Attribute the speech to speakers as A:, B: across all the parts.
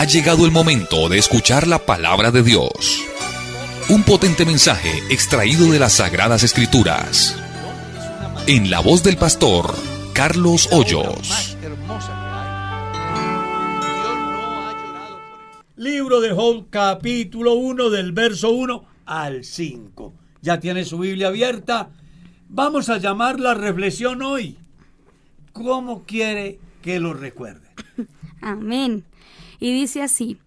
A: Ha llegado el momento de escuchar la palabra de Dios. Un potente mensaje extraído de las Sagradas Escrituras. En la voz del pastor Carlos Hoyos.
B: Libro de Job, capítulo 1, del verso 1 al 5. ¿Ya tiene su Biblia abierta? Vamos a llamar la reflexión hoy: ¿cómo quiere que lo recuerde?
C: Amén. Y dice así: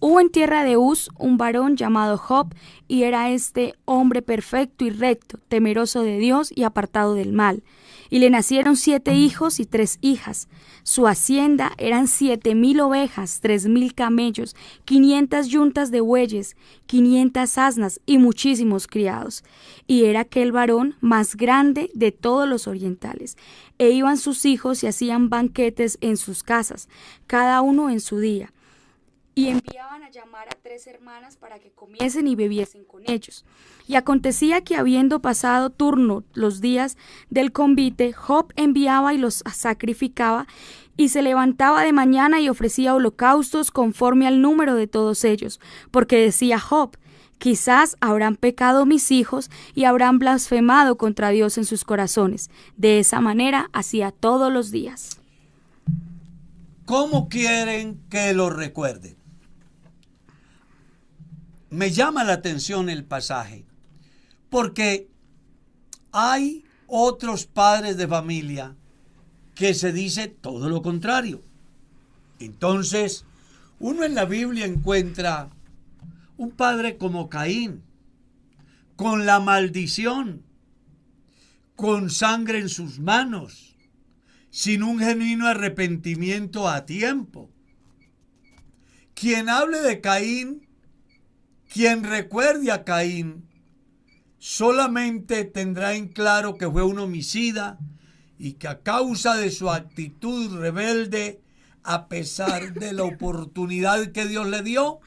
C: hubo en tierra de Uz un varón llamado Job, y era este hombre perfecto y recto, temeroso de Dios y apartado del mal. Y le nacieron 7 hijos y 3 hijas. Su hacienda eran 7,000 ovejas, 3,000 camellos, 500 yuntas de bueyes, 500 asnas y muchísimos criados. Y era aquel varón más grande de todos los orientales. E iban sus hijos y hacían banquetes en sus casas, cada uno en su día. Y enviaban a llamar a 3 hermanas para que comiesen y bebiesen con ellos. Y acontecía que, habiendo pasado turno los días del convite, Job enviaba y los sacrificaba, y se levantaba de mañana y ofrecía holocaustos conforme al número de todos ellos, porque decía Job: quizás habrán pecado mis hijos y habrán blasfemado contra Dios en sus corazones. De esa manera hacía todos los días.
B: ¿Cómo quieren que lo recuerden? Me llama la atención el pasaje, porque hay otros padres de familia que se dice todo lo contrario. Entonces, uno en la Biblia encuentra un padre como Caín, con la maldición, con sangre en sus manos, sin un genuino arrepentimiento a tiempo. Quien hable de Caín, quien recuerde a Caín, solamente tendrá en claro que fue un homicida y que a causa de su actitud rebelde, a pesar de la oportunidad que Dios le dio,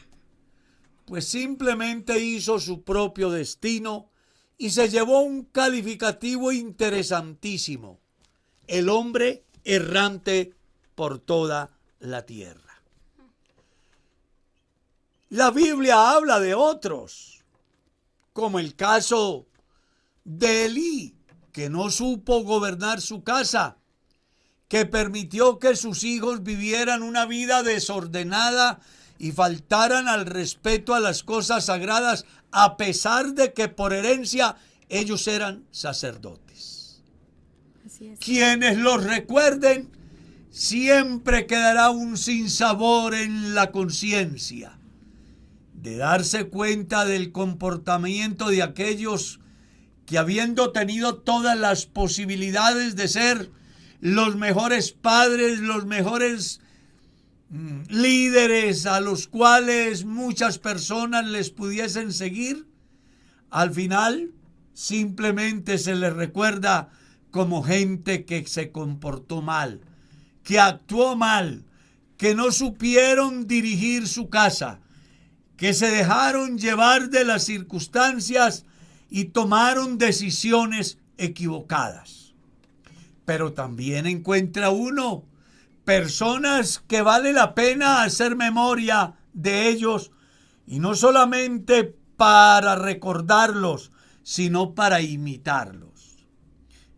B: pues simplemente hizo su propio destino y se llevó un calificativo interesantísimo: el hombre errante por toda la tierra. La Biblia habla de otros, como el caso de Elí, que no supo gobernar su casa, que permitió que sus hijos vivieran una vida desordenada y faltaran al respeto a las cosas sagradas, a pesar de que por herencia ellos eran sacerdotes.
C: Así es.
B: Quienes los recuerden, siempre quedará un sinsabor en la conciencia de darse cuenta del comportamiento de aquellos que, habiendo tenido todas las posibilidades de ser los mejores padres, los mejores líderes a los cuales muchas personas les pudiesen seguir, al final simplemente se les recuerda como gente que se comportó mal, que actuó mal, que no supieron dirigir su casa, que se dejaron llevar de las circunstancias y tomaron decisiones equivocadas. Pero también encuentra uno personas que vale la pena hacer memoria de ellos, y no solamente para recordarlos, sino para imitarlos.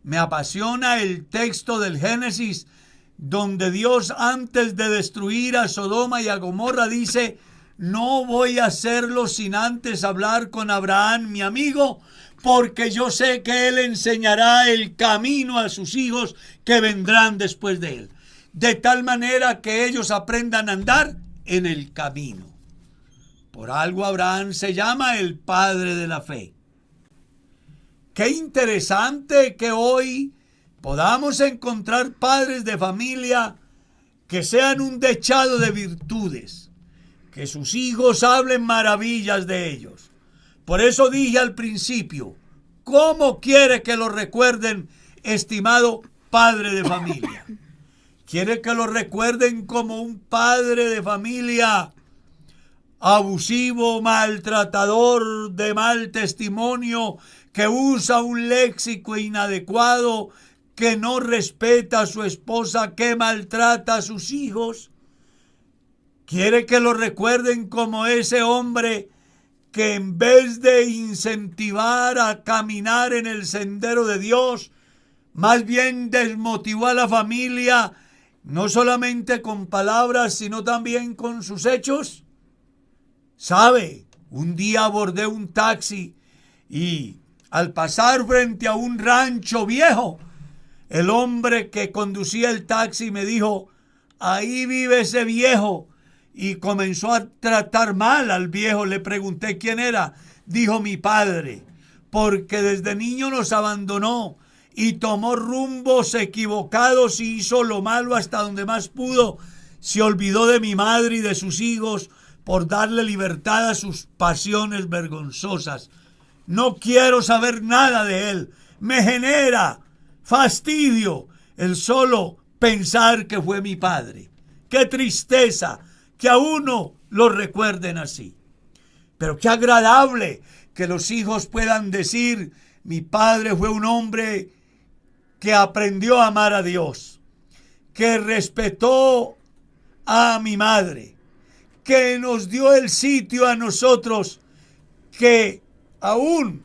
B: Me apasiona el texto del Génesis, donde Dios, antes de destruir a Sodoma y a Gomorra, dice: no voy a hacerlo sin antes hablar con Abraham, mi amigo, porque yo sé que él enseñará el camino a sus hijos que vendrán después de él, de tal manera que ellos aprendan a andar en el camino. Por algo Abraham se llama el padre de la fe. Qué interesante que hoy podamos encontrar padres de familia que sean un dechado de virtudes, que sus hijos hablen maravillas de ellos. Por eso dije al principio: ¿cómo quiere que lo recuerden, estimado padre de familia? ¿Quiere que lo recuerden como un padre de familia abusivo, maltratador, de mal testimonio, que usa un léxico inadecuado, que no respeta a su esposa, que maltrata a sus hijos? Quiere que lo recuerden como ese hombre que en vez de incentivar a caminar en el sendero de Dios, más bien desmotivó a la familia, no solamente con palabras, sino también con sus hechos. ¿Sabe? Un día abordé un taxi y al pasar frente a un rancho viejo, el hombre que conducía el taxi me dijo: ahí vive ese viejo. Y comenzó a tratar mal al viejo. Le pregunté quién era. Dijo: mi padre, porque desde niño nos abandonó y tomó rumbos equivocados y hizo lo malo hasta donde más pudo. Se olvidó de mi madre y de sus hijos por darle libertad a sus pasiones vergonzosas. No quiero saber nada de él. Me genera fastidio el solo pensar que fue mi padre. ¡Qué tristeza que a uno lo recuerden así! Pero qué agradable que los hijos puedan decir: mi padre fue un hombre que aprendió a amar a Dios, que respetó a mi madre, que nos dio el sitio a nosotros, que aún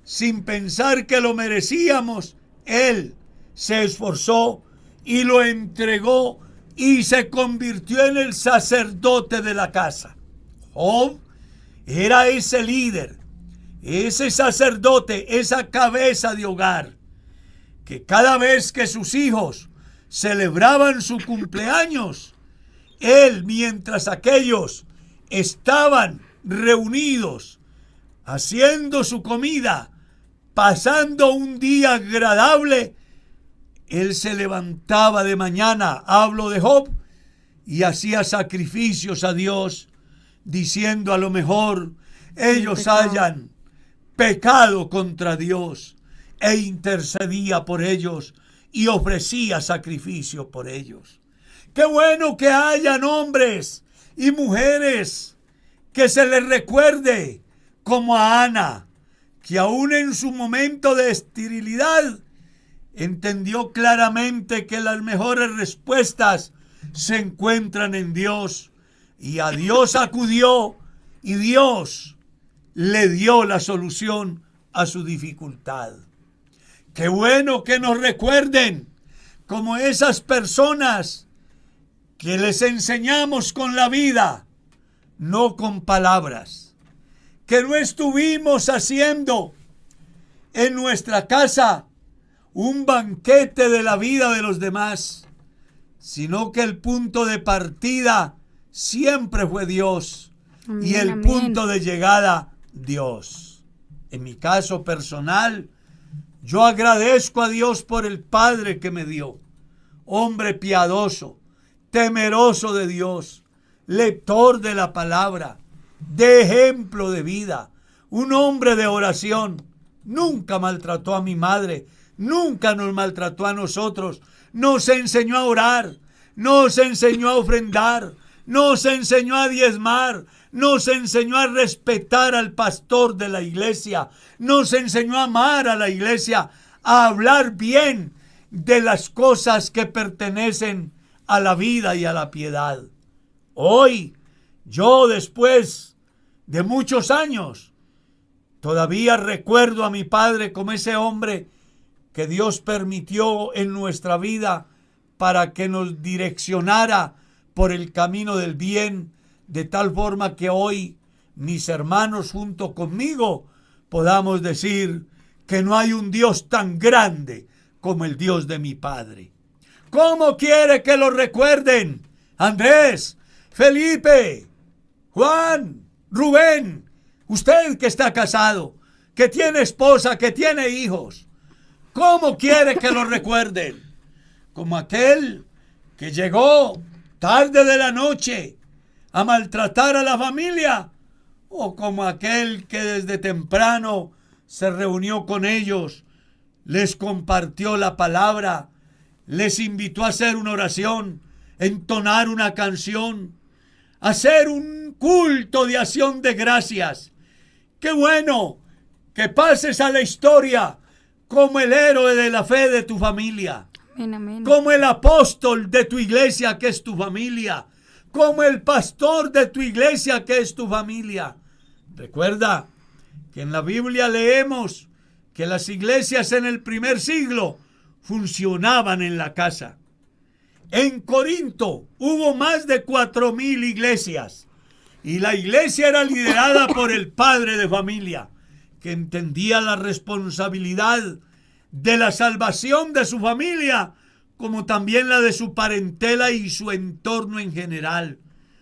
B: sin pensar que lo merecíamos, él se esforzó y lo entregó y se convirtió en el sacerdote de la casa. Job era ese líder, ese sacerdote, esa cabeza de hogar, que cada vez que sus hijos celebraban su cumpleaños, él, mientras aquellos estaban reunidos, haciendo su comida, pasando un día agradable, él se levantaba de mañana, hablo de Job, y hacía sacrificios a Dios, diciendo: a lo mejor ellos hayan pecado contra Dios, e intercedía por ellos y ofrecía sacrificio por ellos. Qué bueno que hayan hombres y mujeres que se les recuerde, como a Ana, que aún en su momento de esterilidad entendió claramente que las mejores respuestas se encuentran en Dios, y a Dios acudió y Dios le dio la solución a su dificultad. Qué bueno que nos recuerden como esas personas que les enseñamos con la vida, no con palabras, que no estuvimos haciendo en nuestra casa un banquete de la vida de los demás, sino que el punto de partida siempre fue Dios. Amén, y el punto de llegada, Dios. En mi caso personal, yo agradezco a Dios por el Padre que me dio. Hombre piadoso, temeroso de Dios, lector de la palabra, de ejemplo de vida, un hombre de oración. Nunca maltrató a mi madre, nunca nos maltrató a nosotros. Nos enseñó a orar, nos enseñó a ofrendar, nos enseñó a diezmar, nos enseñó a respetar al pastor de la iglesia, nos enseñó a amar a la iglesia, a hablar bien de las cosas que pertenecen a la vida y a la piedad. Hoy, yo, después de muchos años, todavía recuerdo a mi padre como ese hombre que Dios permitió en nuestra vida para que nos direccionara por el camino del bien, de tal forma que hoy mis hermanos junto conmigo podamos decir que no hay un Dios tan grande como el Dios de mi padre. ¿Cómo quiere que lo recuerden? Andrés, Felipe, Juan, Rubén, usted que está casado, que tiene esposa, que tiene hijos, ¿cómo quiere que lo recuerden? Como aquel que llegó tarde de la noche a maltratar a la familia, o como aquel que desde temprano se reunió con ellos, les compartió la palabra, les invitó a hacer una oración, entonar una canción, hacer un culto de acción de gracias. Qué bueno que pases a la historia como el héroe de la fe de tu familia.
C: Amén, amén.
B: Como el apóstol de tu iglesia, que es tu familia. como el pastor de tu iglesia, que es tu familia. Recuerda que en la Biblia leemos que las iglesias en el primer siglo funcionaban en la casa. En Corinto hubo más de 4,000 iglesias y la iglesia era liderada por el padre de familia, que entendía la responsabilidad de la salvación de su familia, como también la de su parentela y su entorno en general.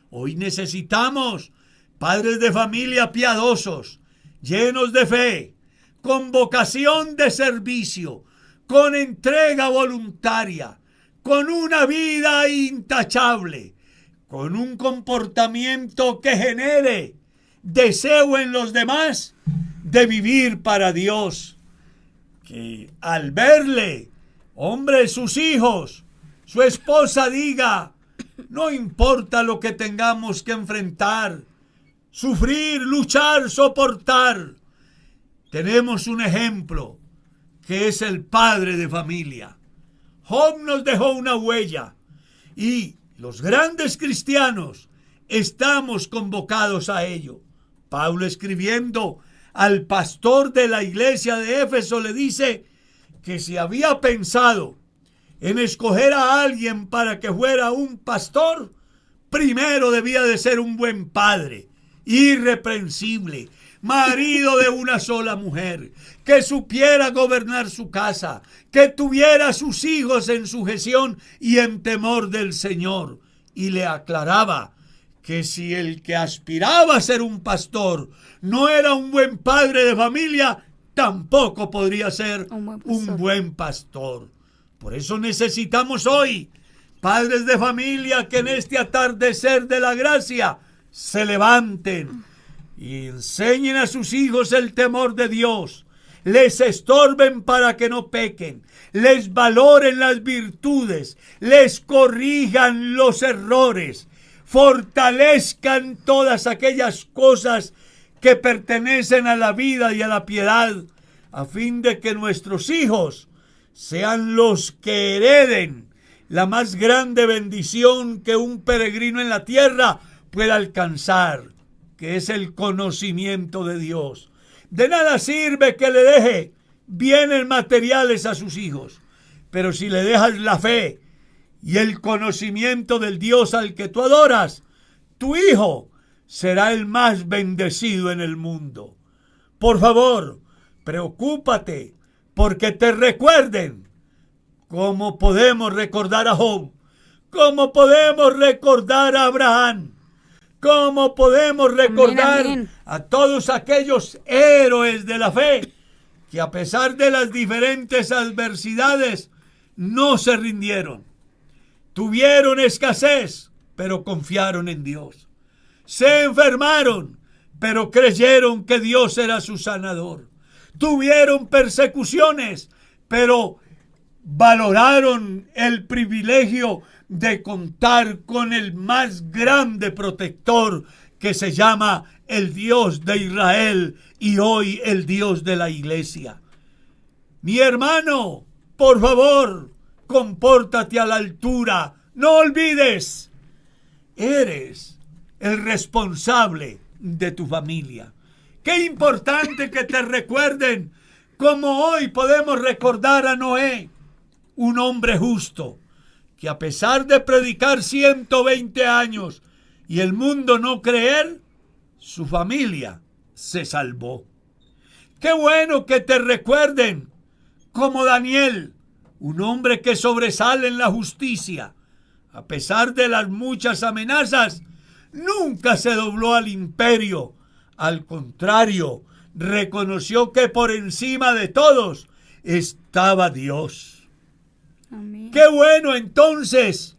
B: Hoy necesitamos padres de familia piadosos, llenos de fe, con vocación de servicio, con entrega voluntaria, con una vida intachable, con un comportamiento que genere deseo en los demás de vivir para Dios. Que al verle, hombre, sus hijos, su esposa diga: no importa lo que tengamos que enfrentar, sufrir, luchar, soportar, tenemos un ejemplo que es el padre de familia. Job nos dejó una huella y los grandes cristianos estamos convocados a ello. Pablo, escribiendo al pastor de la iglesia de Éfeso, le dice que si había pensado en escoger a alguien para que fuera un pastor, primero debía de ser un buen padre, irreprensible, marido de una sola mujer, que supiera gobernar su casa, que tuviera a sus hijos en sujeción y en temor del Señor. Y le aclaraba que si el que aspiraba a ser un pastor no era un buen padre de familia, tampoco podría ser un buen pastor. Por eso necesitamos hoy padres de familia que en este atardecer de la gracia se levanten y enseñen a sus hijos el temor de Dios, les estorben para que no pequen, les valoren las virtudes, les corrijan los errores, fortalezcan todas aquellas cosas que pertenecen a la vida y a la piedad, a fin de que nuestros hijos sean los que hereden la más grande bendición que un peregrino en la tierra pueda alcanzar, que es el conocimiento de Dios. De nada sirve que le deje bienes materiales a sus hijos, pero si le dejas la fe y el conocimiento del Dios al que tú adoras, tu hijo será el más bendecido en el mundo. Por favor, preocúpate porque te recuerden, como podemos recordar a Job, como podemos recordar a Abraham, como podemos recordar a todos aquellos héroes de la fe que a pesar de las diferentes adversidades no se rindieron. Tuvieron escasez, pero confiaron en Dios. Se enfermaron, pero creyeron que Dios era su sanador. Tuvieron persecuciones, pero valoraron el privilegio de contar con el más grande protector, que se llama el Dios de Israel y hoy el Dios de la iglesia. Mi hermano, por favor, compórtate a la altura. No olvides, eres el responsable de tu familia. Qué importante que te recuerden, como hoy podemos recordar a Noé, un hombre justo, que a pesar de predicar 120 años y el mundo no creer, su familia se salvó. Qué bueno que te recuerden como Daniel, un hombre que sobresale en la justicia. A pesar de las muchas amenazas, nunca se dobló al imperio. Al contrario, reconoció que por encima de todos estaba Dios. Amén. Qué bueno entonces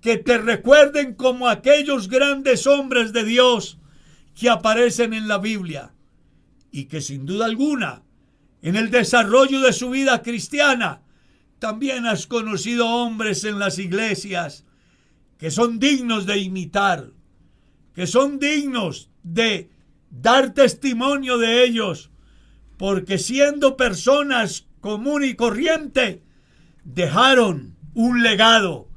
B: que te recuerden como aquellos grandes hombres de Dios que aparecen en la Biblia y que sin duda alguna en el desarrollo de su vida cristiana también has conocido hombres en las iglesias que son dignos de imitar, que son dignos de dar testimonio de ellos, porque siendo personas común y corriente, dejaron un legado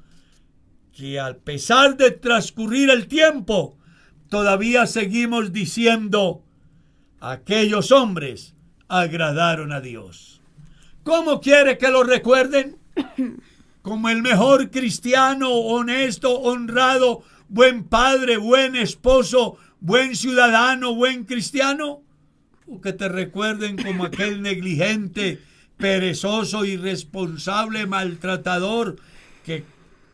B: que a pesar de transcurrir el tiempo, todavía seguimos diciendo, aquellos hombres agradaron a Dios. ¿Cómo quiere que lo recuerden? Como el mejor cristiano, honesto, honrado, buen padre, buen esposo, buen ciudadano, buen cristiano. O que te recuerden como aquel negligente, perezoso, irresponsable, maltratador,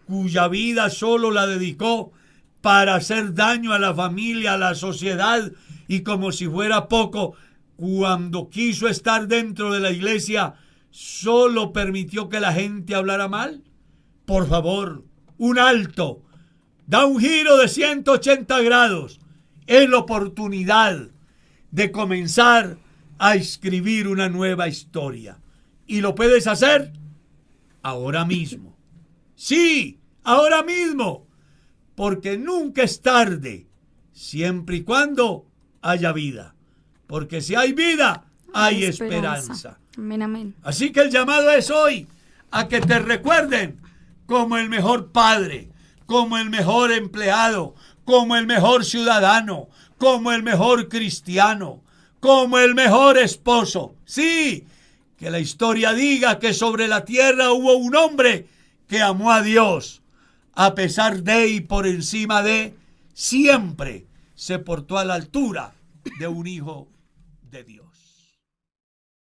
B: cuya vida solo la dedicó para hacer daño a la familia, a la sociedad, y como si fuera poco, cuando quiso estar dentro de la iglesia, solo permitió que la gente hablara mal. Por favor, un alto, da un giro de 180 grados. Es la oportunidad de comenzar a escribir una nueva historia. Y lo puedes hacer ahora mismo. Sí, ahora mismo. Porque nunca es tarde, siempre y cuando haya vida. Porque si hay vida, hay esperanza.
C: Amén, amén.
B: Así que el llamado es hoy a que te recuerden como el mejor padre, como el mejor empleado, como el mejor ciudadano, como el mejor cristiano, como el mejor esposo. Sí, que la historia diga que sobre la tierra hubo un hombre que amó a Dios, a pesar de y por encima de, siempre se portó a la altura de un hijo de Dios.